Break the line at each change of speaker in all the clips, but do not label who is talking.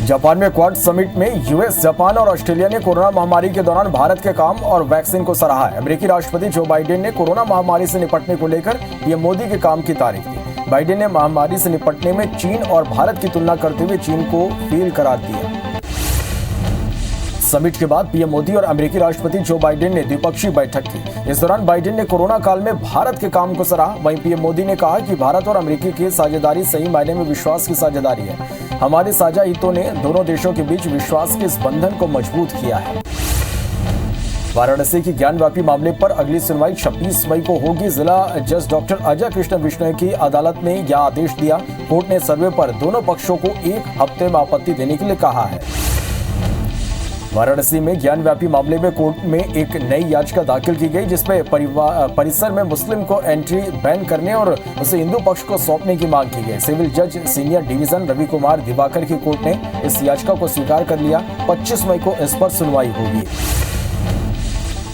Japan में quad summit में US, Japan और ऑस्ट्रेलिया ने कोरोना महामारी के दौरान भारत के काम और वैक्सीन को सराहा है। अमेरिकी राष्ट्रपति जो बाइडेन ने कोरोना महामारी से निपटने को लेकर पीएम मोदी के काम की तारीफ की। बाइडेन ने महामारी से निपटने में चीन और भारत की तुलना करते हुए चीन को फेल करार दिया। समिट के बाद पीएम मोदी और अमेरिकी राष्ट्रपति जो बाइडेन ने द्विपक्षीय बैठक की। इस दौरान बाइडेन ने कोरोना काल में भारत के काम को सराहा। वहीं पीएम मोदी ने कहा कि भारत और अमेरिकी की साझेदारी सही मायने में विश्वास की साझेदारी है। हमारे साझा हितों ने दोनों देशों के बीच विश्वास के इस बंधन को मजबूत किया है। वाराणसी की ज्ञानव्यापी मामले पर अगली सुनवाई 26 मई को होगी। जिला जज डॉक्टर अजय कृष्ण विश्नोई की अदालत ने यह आदेश दिया। कोर्ट ने सर्वे पर दोनों पक्षों को 1 हफ्ते में आपत्ति देने के लिए कहा है। वाराणसी में ज्ञानव्यापी मामले में कोर्ट में एक नई याचिका दाखिल की गई, जिसमें परिसर में मुस्लिम को एंट्री बैन करने और उसे हिंदू पक्ष को सौंपने की मांग की गई। सिविल जज सीनियर डिवीजन रवि कुमार दिवाकर की कोर्ट ने इस याचिका को स्वीकार कर लिया। 25 मई को इस पर सुनवाई होगी।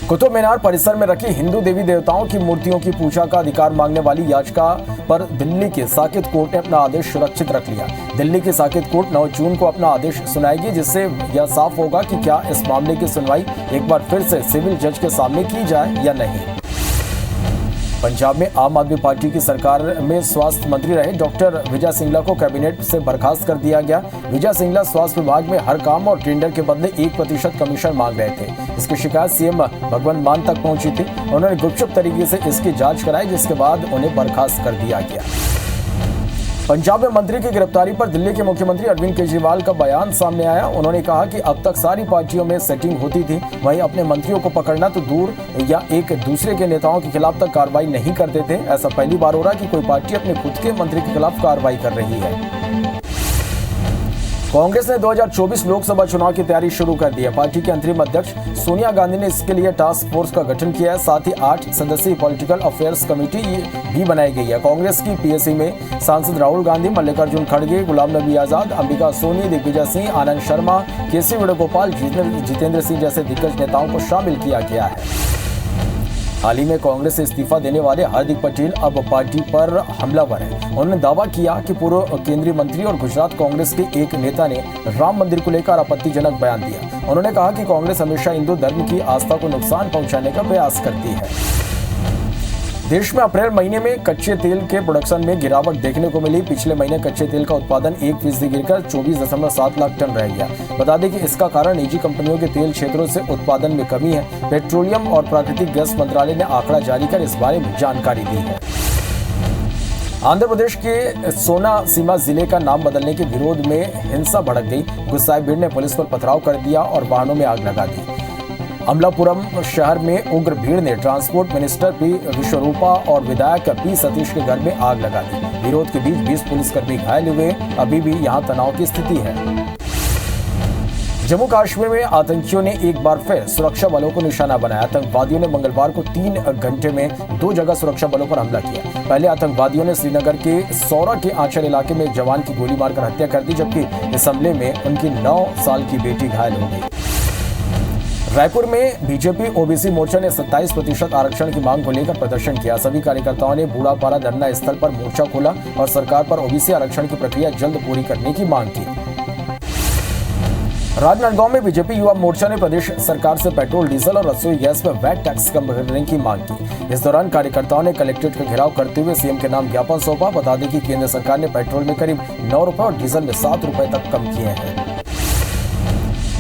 कुतुब मीनार परिसर में रखी हिंदू देवी देवताओं की मूर्तियों की पूजा का अधिकार मांगने वाली याचिका पर दिल्ली की साकेत कोर्ट ने अपना आदेश सुरक्षित रख लिया। दिल्ली की साकेत कोर्ट 9 जून को अपना आदेश सुनाएगी, जिससे यह साफ होगा कि क्या इस मामले की सुनवाई एक बार फिर से सिविल जज के सामने की जाए या नहीं। पंजाब में आम आदमी पार्टी की सरकार में स्वास्थ्य मंत्री रहे डॉक्टर विजय सिंगला को कैबिनेट से बर्खास्त कर दिया गया। विजय सिंगला स्वास्थ्य विभाग में हर काम और टेंडर के बदले 1% कमीशन मांग रहे थे। इसकी शिकायत सीएम भगवंत मान तक पहुंची थी। उन्होंने गुपचुप तरीके से इसकी जांच कराई, जिसके बाद उन्हें बर्खास्त कर दिया गया। पंजाब में मंत्री की गिरफ्तारी पर दिल्ली के मुख्यमंत्री अरविंद केजरीवाल का बयान सामने आया। उन्होंने कहा कि अब तक सारी पार्टियों में सेटिंग होती थी, वहीं अपने मंत्रियों को पकड़ना तो दूर या एक दूसरे के नेताओं के खिलाफ तक कार्रवाई नहीं करते थे। ऐसा पहली बार हो रहा है कि कोई पार्टी अपने खुद के मंत्री के खिलाफ कार्रवाई कर रही है। कांग्रेस ने 2024 लोकसभा चुनाव की तैयारी शुरू कर दी है। पार्टी के अंतरिम अध्यक्ष सोनिया गांधी ने इसके लिए टास्क फोर्स का गठन किया है। साथ ही 8 सदस्यीय पॉलिटिकल अफेयर्स कमेटी भी बनाई गई है। कांग्रेस की पीएसी में सांसद राहुल गांधी, मल्लिकार्जुन खड़गे, गुलाम नबी आजाद, अंबिका सोनी, दिग्विजय सिंह, आनंद शर्मा, केसी वेणुगोपाल, जितेंद्र सिंह जैसे दिग्गज नेताओं को शामिल किया गया है। हाल ही में कांग्रेस से इस्तीफा देने वाले हार्दिक पटेल अब पार्टी पर हमलावर हैं। उन्होंने दावा किया कि पूर्व केंद्रीय मंत्री और गुजरात कांग्रेस के एक नेता ने राम मंदिर को लेकर आपत्तिजनक बयान दिया। उन्होंने कहा कि कांग्रेस हमेशा हिंदू धर्म की आस्था को नुकसान पहुंचाने का प्रयास करती है। देश में अप्रैल महीने में कच्चे तेल के प्रोडक्शन में गिरावट देखने को मिली। पिछले महीने कच्चे तेल का उत्पादन 1% गिरकर 24.7 लाख टन रह गया। बता दें कि इसका कारण निजी कंपनियों के तेल क्षेत्रों से उत्पादन में कमी है। पेट्रोलियम और प्राकृतिक गैस मंत्रालय ने आंकड़ा जारी कर इस बारे में जानकारी दी है। आंध्र प्रदेश के सोना सीमा जिले का नाम बदलने के विरोध में हिंसा भड़क गई। गुस्साए भीड़ ने पुलिस पर पथराव कर दिया और वाहनों में आग लगा दी। अमलापुरम शहर में उग्र भीड़ ने ट्रांसपोर्ट मिनिस्टर पी विश्वरूपा और विधायक पी सतीश के घर में आग लगा दी। विरोध के बीच 20 पुलिसकर्मी घायल हुए। अभी भी यहां तनाव की स्थिति है। जम्मू कश्मीर में आतंकियों ने एक बार फिर सुरक्षा बलों को निशाना बनाया। आतंकवादियों ने मंगलवार को 3 घंटे में 2 जगह सुरक्षा बलों पर हमला किया। पहले आतंकवादियों ने श्रीनगर के सौरा के आंचल इलाके में एक जवान की गोली मारकर हत्या कर दी, जबकि इस हमले में उनकी 9 साल की बेटी घायल हो गई। रायपुर में बीजेपी ओबीसी मोर्चा ने 27% आरक्षण की मांग को लेकर प्रदर्शन किया। सभी कार्यकर्ताओं ने बूढ़ापारा धरना स्थल पर मोर्चा खोला और सरकार पर ओबीसी आरक्षण की प्रक्रिया जल्द पूरी करने की मांग की। राजनांदगांव में बीजेपी युवा मोर्चा ने प्रदेश सरकार से पेट्रोल, डीजल और रसोई गैस पर वैट टैक्स कम करने की मांग की। इस दौरान कार्यकर्ताओं ने कलेक्ट्रेट का घेराव करते हुए सीएम के नाम ज्ञापन सौंपा। बता दें कि केंद्र सरकार ने पेट्रोल में करीब 9 रुपए और डीजल में 7 रुपए तक कम किए हैं।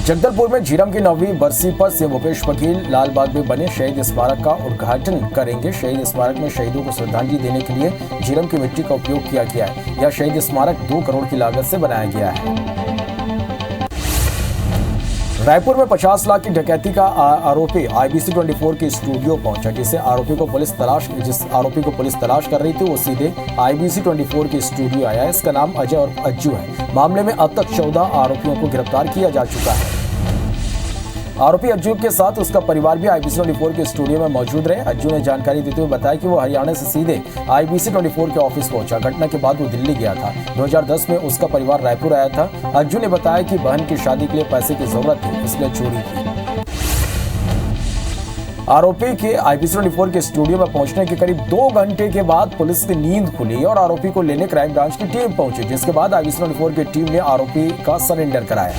जगदलपुर में झीरम की 9वीं बरसी पर सीएम भूपेश बघेल लालबाग में बने शहीद स्मारक का उद्घाटन करेंगे। शहीद स्मारक में शहीदों को श्रद्धांजलि देने के लिए झीरम की मिट्टी का उपयोग किया गया है। यह शहीद स्मारक 2 करोड़ की लागत से बनाया गया है। रायपुर में 50 लाख की डकैती का आरोपी IBC 24 के स्टूडियो पहुंचा। जिस आरोपी को पुलिस तलाश कर रही थी वो सीधे IBC 24 के स्टूडियो आया है। इसका नाम अजय और अज्जू है। मामले में अब तक 14 आरोपियों को गिरफ्तार किया जा चुका है। आरोपी अज्जू के साथ उसका परिवार भी IBC 24 के स्टूडियो में मौजूद रहे। अज्जू ने जानकारी देते हुए बताया कि वो हरियाणा से सीधे IBC 24 के ऑफिस पहुंचा। घटना के बाद वो दिल्ली गया था। 2010 में उसका परिवार रायपुर आया था। अज्जू ने बताया कि बहन की शादी के लिए पैसे की जरूरत थी, इसलिए चोरी की। आरोपी के IPC 24 के स्टूडियो में पहुंचने के करीब 2 घंटे के बाद पुलिस की नींद खुली और आरोपी को लेने क्राइम ब्रांच की टीम पहुंची, जिसके बाद IPC 24 की टीम ने आरोपी का सरेंडर कराया।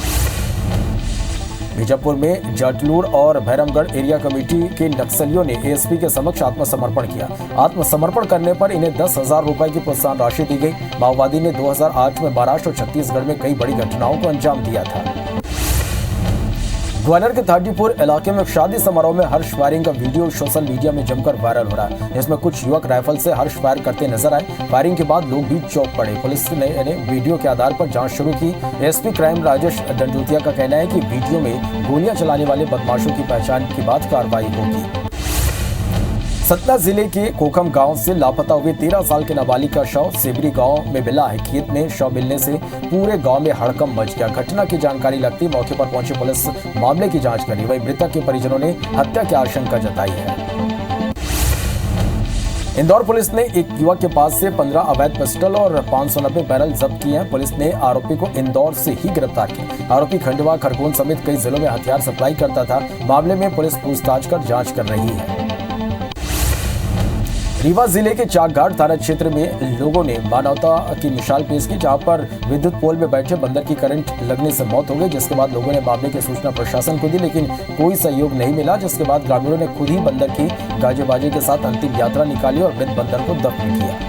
बीजापुर में जाटलूर और भैरमगढ़ एरिया कमेटी के नक्सलियों ने ASP के समक्ष आत्मसमर्पण किया। आत्मसमर्पण करने पर इन्हें 10,000 रुपए की प्रोत्साहन राशि दी गई। माओवादी ने 2008 में महाराष्ट्र और छत्तीसगढ़ में कई बड़ी घटनाओं को अंजाम दिया था। ग्वालियर के थाटीपुर इलाके में शादी समारोह में हर्ष फायरिंग का वीडियो सोशल मीडिया में जमकर वायरल हो रहा है। इसमें कुछ युवक राइफल से हर्ष फायर करते नजर आए। फायरिंग के बाद लोग भी चौंक पड़े। पुलिस ने वीडियो के आधार पर जांच शुरू की। ASP क्राइम राजेश डंडोतिया का कहना है कि वीडियो में गोलियां चलाने वाले बदमाशों की पहचान के बाद कार्रवाई होगी। सतना जिले के कोकम गांव से लापता हुए 13 साल के नाबालिग का शव सेबरी गांव में मिला है। खेत में शव मिलने से पूरे गांव में हड़कंप मच गया। घटना की जानकारी लगती मौके पर पहुंची पुलिस मामले की जांच करी। वहीं मृतक के परिजनों ने हत्या की आशंका जताई है। इंदौर पुलिस ने एक युवक के पास से 15 अवैध पिस्टल और 590 बैरल जब्त किए हैं। पुलिस ने आरोपी को इंदौर से ही गिरफ्तार किया। आरोपी खंडवा, खरगोन समेत कई जिलों में हथियार सप्लाई करता था। मामले में पुलिस पूछताछ कर जांच कर रही है। रीवा जिले के चाकघाट थाना क्षेत्र में लोगों ने मानवता की मिसाल पेश की, जहां पर विद्युत पोल में बैठे बंदर की करंट लगने से मौत हो गई। जिसके बाद लोगों ने मामले की सूचना प्रशासन को दी, लेकिन कोई सहयोग नहीं मिला। जिसके बाद ग्रामीणों ने खुद ही बंदर की गाजे बाजे के साथ अंतिम यात्रा निकाली और मृत बंदर को दफन किया।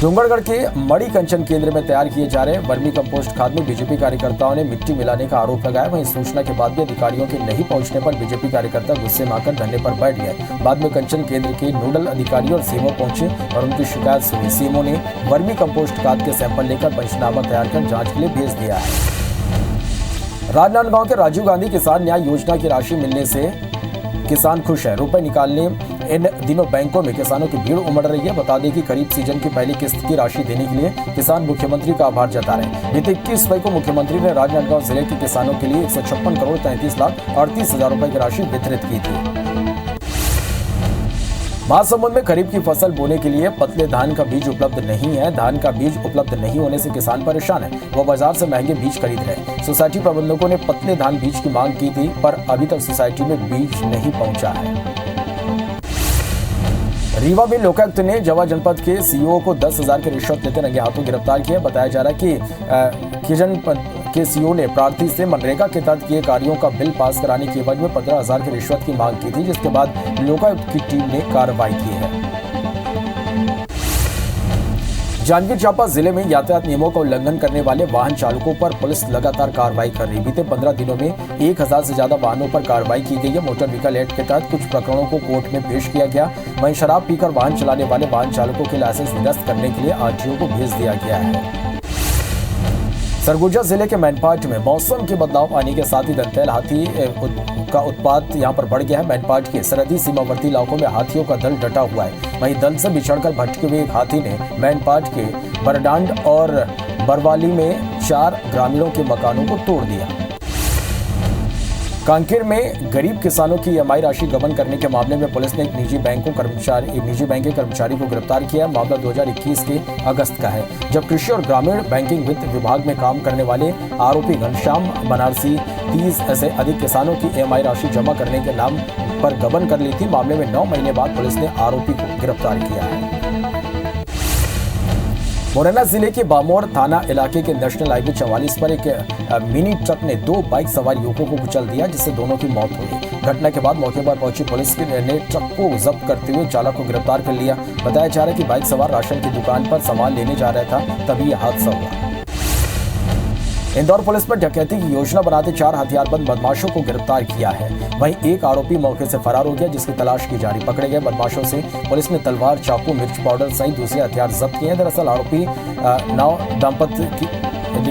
डूंगरगढ़ के मणि कंचन केंद्र में तैयार किए जा रहे वर्मी कंपोस्ट खाद में बीजेपी कार्यकर्ताओं ने मिट्टी मिलाने का आरोप लगाया। वहीं सूचना के बाद भी अधिकारियों के नहीं पहुंचने पर बीजेपी कार्यकर्ता गुस्से में आकर धरने पर बैठ गए। बाद में कंचन केंद्र के नोडल अधिकारी और सीएमओ पहुंचे और उनकी शिकायत सुनी। सीएमओ ने वर्मी कंपोस्ट खाद के सैंपल लेकर पंचनामा तैयार कर जाँच के लिए भेज दिया है। राजनांदगांव के राजीव गांधी किसान न्याय योजना की राशि मिलने से किसान खुश है। रुपए निकालने इन दिनों बैंकों में किसानों की भीड़ उमड़ रही है। बता दें कि खरीफ सीजन की पहली किस्त की राशि देने के लिए किसान मुख्यमंत्री का आभार जता रहे हैं। बीते 21 मई को मुख्यमंत्री ने राजनांदगांव जिले के किसानों के लिए 156 करोड़ 33 लाख 38 हजार रुपए की राशि वितरित की थी। महासमुंद में खरीफ की फसल बोने के लिए पतले धान का बीज उपलब्ध नहीं है। धान का बीज उपलब्ध नहीं होने से किसान परेशान है। वो बाजार से महंगे बीज खरीद रहे। सोसाइटी प्रबंधकों ने पतले धान बीज की मांग की थी, पर अभी तक सोसाइटी में बीज नहीं पहुंचा है। रीवा में लोकायुक्त ने जवा जनपद के सीईओ को 10,000 की रिश्वत लेते रंगे हाथों गिरफ्तार किया। बताया जा रहा है कि जनपद के सीईओ ने प्रार्थी से मनरेगा के तहत किए कार्यों का बिल पास कराने की एवज में 15,000 की रिश्वत की मांग की थी, जिसके बाद लोकायुक्त की टीम ने कार्रवाई की है। जांजगीर चांपा जिले में यातायात नियमों का उल्लंघन करने वाले वाहन चालकों पर पुलिस लगातार कार्रवाई कर रही है। बीते 15 दिनों में 1,000 से ज्यादा वाहनों पर कार्रवाई की गई है। मोटर व्हीकल एक्ट के तहत कुछ प्रकरणों को कोर्ट में पेश किया गया। वहीं शराब पीकर वाहन चलाने वाले वाहन चालकों के लाइसेंस निरस्त करने के लिए आरटीओ को भेज दिया गया है। सरगुजा जिले के मैनपाट में मौसम के बदलाव आने के साथ ही दंतैल हाथी का उत्पात यहां पर बढ़ गया है। मैनपाट के सरहदी सीमावर्ती इलाकों में हाथियों का दल डटा हुआ है। वहीं दल से बिछड़कर भटके हुए एक हाथी ने मैनपाट के बरडांड और बरवाली में 4 ग्रामीणों के मकानों को तोड़ दिया। कांकेर में गरीब किसानों की EMI राशि गबन करने के मामले में पुलिस ने एक निजी बैंक के कर्मचारी को गिरफ्तार किया। मामला 2021 के अगस्त का है, जब कृषि और ग्रामीण बैंकिंग वित्त विभाग में काम करने वाले आरोपी घनश्याम बनारसी 30 ऐसे अधिक किसानों की EMI राशि जमा करने के नाम पर गबन कर ली थी। मामले में 9 महीने बाद पुलिस ने आरोपी को गिरफ्तार किया है। मुरैना जिले के बामोर थाना इलाके के नेशनल हाईवे 44 पर एक मिनी ट्रक ने 2 बाइक सवार युवकों को कुचल दिया, जिससे दोनों की मौत हो गई। घटना के बाद मौके पर पहुंची पुलिस ने ट्रक को जब्त करते हुए चालक को गिरफ्तार कर लिया। बताया जा रहा है कि बाइक सवार राशन की दुकान पर सामान लेने जा रहा था, तभी यह हादसा हुआ। इंदौर पुलिस पर डकैती की योजना बनाते 4 हथियारबंद बदमाशों को गिरफ्तार किया है। वहीं एक आरोपी मौके से फरार हो गया, जिसकी तलाश की जा रही। पकड़े गए बदमाशों से पुलिस ने तलवार, चाकू, मिर्च पाउडर सहित दूसरे हथियार जब्त किए हैं। दरअसल आरोपी नाव दाम्पत्य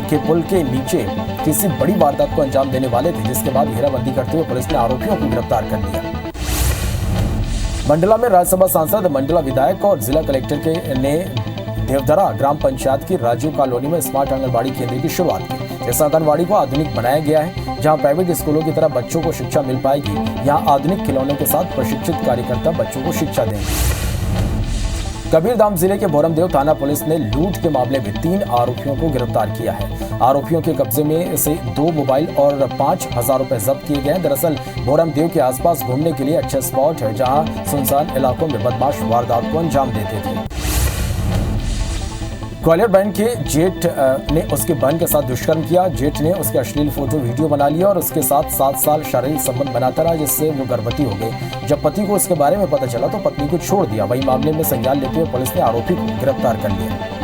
के पुल के नीचे किसी बड़ी वारदात को अंजाम देने वाले थे, जिसके बाद घेराबंदी करते हुए पुलिस ने आरोपियों को गिरफ्तार कर लिया। मंडला में राज्यसभा सांसद, मंडला विधायक और जिला कलेक्टर ने देवधरा ग्राम पंचायत की राजीव कॉलोनी में स्मार्ट आंगनबाड़ी केंद्र की शुरुआत की। इस आंगनबाड़ी को आधुनिक बनाया गया है, जहां प्राइवेट स्कूलों की तरह बच्चों को शिक्षा मिल पाएगी। यहां आधुनिक खिलौनों के साथ प्रशिक्षित कार्यकर्ता बच्चों को शिक्षा देंगे। कबीरधाम जिले के भोरमदेव थाना पुलिस ने लूट के मामले में 3 आरोपियों को गिरफ्तार किया है। आरोपियों के कब्जे में से 2 मोबाइल और 5,000 रुपए जब्त किए गए। दरअसल भोरमदेव के आसपास घूमने के लिए अच्छा स्पॉट है, जहां सुनसान इलाकों में बदमाश वारदात को अंजाम देते थे। ग्वालियर बैंक के जेठ ने उसके बहन के साथ दुष्कर्म किया। जेठ ने उसके अश्लील फोटो वीडियो बना लिया और उसके साथ 7 साल शारीरिक संबंध बनाता रहा, जिससे वो गर्भवती हो गई। जब पति को इसके बारे में पता चला तो पत्नी को छोड़ दिया। वहीं मामले में संज्ञान लेते हुए पुलिस ने आरोपी को गिरफ्तार कर लिया।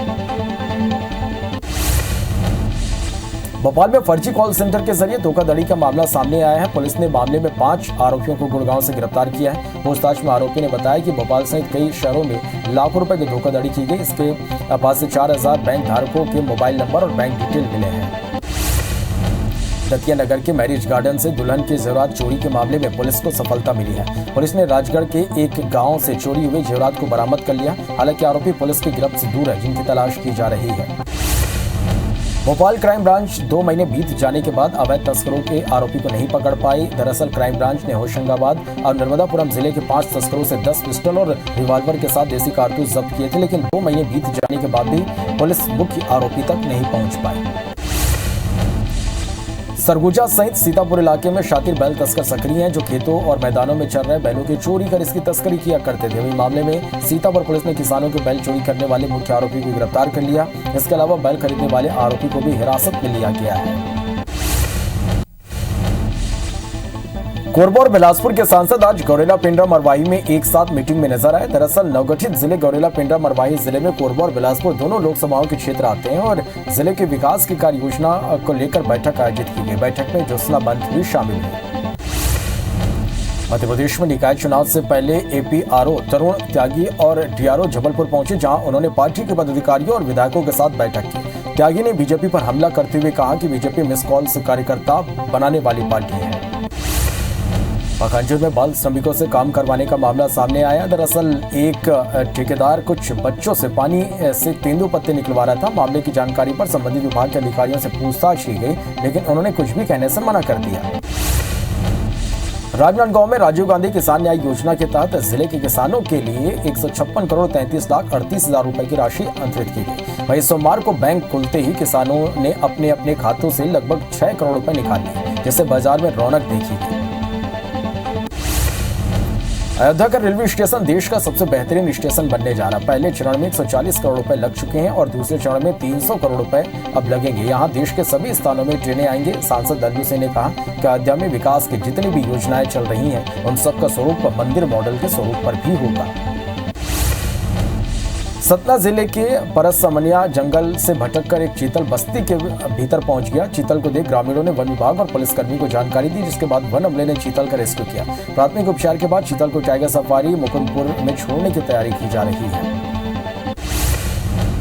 भोपाल में फर्जी कॉल सेंटर के जरिए धोखाधड़ी का मामला सामने आया है। पुलिस ने मामले में 5 आरोपियों को गुड़गांव से गिरफ्तार किया है। पूछताछ में आरोपी ने बताया कि भोपाल सहित कई शहरों में लाखों रुपए की धोखाधड़ी की गई। इसके पास से 4,000 बैंक धारकों के मोबाइल नंबर और बैंक डिटेल मिले हैं। दतिया नगर के मैरिज गार्डन से दुल्हन के जेवरात चोरी के मामले में पुलिस को सफलता मिली है। पुलिस ने राजगढ़ के एक गांव से चोरी हुए जेवरात को बरामद कर लिया। हालांकि आरोपी पुलिस की गिरफ्त से दूर है, जिनकी तलाश की जा रही है। भोपाल क्राइम ब्रांच 2 महीने बीत जाने के बाद अवैध तस्करों के आरोपी को नहीं पकड़ पाई। दरअसल क्राइम ब्रांच ने होशंगाबाद और नर्मदापुरम जिले के 5 तस्करों से 10 पिस्टल और रिवॉल्वर के साथ देसी कारतूस जब्त किए थे, लेकिन 2 महीने बीत जाने के बाद भी पुलिस मुख्य आरोपी तक नहीं पहुंच पाई। सरगुजा सहित सीतापुर इलाके में शातिर बैल तस्कर सक्रिय हैं, जो खेतों और मैदानों में चल रहे बैलों की चोरी कर इसकी तस्करी किया करते थे। वही मामले में सीतापुर पुलिस ने किसानों के बैल चोरी करने वाले मुख्य आरोपी को गिरफ्तार कर लिया। इसके अलावा बैल खरीदने वाले आरोपी को भी हिरासत में लिया गया है। कोरबा और बिलासपुर के सांसद आज गौरेला पिंडरा मरवाही में एक साथ मीटिंग में नजर आए। दरअसल नवगठित जिले गौरेला पिंडरा मरवाही जिले में कोरबा और बिलासपुर दोनों लोकसभाओं के क्षेत्र आते हैं और जिले के विकास की कार्य योजना को लेकर बैठक आयोजित की गई। बैठक में ज्योत्सना बंत भी शामिल हुई। मध्य प्रदेश में निकाय चुनाव से पहले APRO तरुण त्यागी और DRO जबलपुर पहुंचे, जहां उन्होंने पार्टी के पदाधिकारियों और विधायकों के साथ बैठक की। त्यागी ने बीजेपी पर हमला करते हुए कहा कि बीजेपी मिस कॉल से कार्यकर्ता बनाने वाली पार्टी है। पखांजूर में बाल श्रमिकों से काम करवाने का मामला सामने आया। दरअसल एक ठेकेदार कुछ बच्चों से पानी से तेंदुआ पत्ते निकलवा रहा था। मामले की जानकारी पर संबंधित विभाग के अधिकारियों से पूछताछ की गई, लेकिन उन्होंने कुछ भी कहने से मना कर दिया। राजनांदगांव में राजीव गांधी किसान न्याय योजना के तहत जिले के किसानों के लिए 156 करोड़ 33 लाख 38 हजार रुपए की राशि अंतरित की गई। वहीं सोमवार को बैंक खुलते ही किसानों ने अपने अपने खातों से लगभग 6 करोड़ रुपए निकाल लिए, जिससे बाजार में रौनक देखी गई। अयोध्या का रेलवे स्टेशन देश का सबसे बेहतरीन स्टेशन बनने जा रहा है। पहले चरण में 140 करोड़ रुपए लग चुके हैं और दूसरे चरण में 300 करोड़ रुपए अब लगेंगे। यहाँ देश के सभी स्थानों में ट्रेनें आएंगे। सांसद दल्लू सिंह ने कहा कि अयोध्या में विकास की जितनी भी योजनाएं चल रही हैं, उन सबका स्वरूप मंदिर मॉडल के स्वरूप पर भी होगा। सतना जिले के परसमनिया जंगल से भटककर एक चीतल बस्ती के भीतर पहुंच गया। चीतल को देख ग्रामीणों ने वन विभाग और पुलिसकर्मी को जानकारी दी, जिसके बाद वन अमले ने चीतल का रेस्क्यू किया। प्राथमिक उपचार के बाद चीतल को टाइगर सफारी मुकुंदपुर में छोड़ने की तैयारी की जा रही है।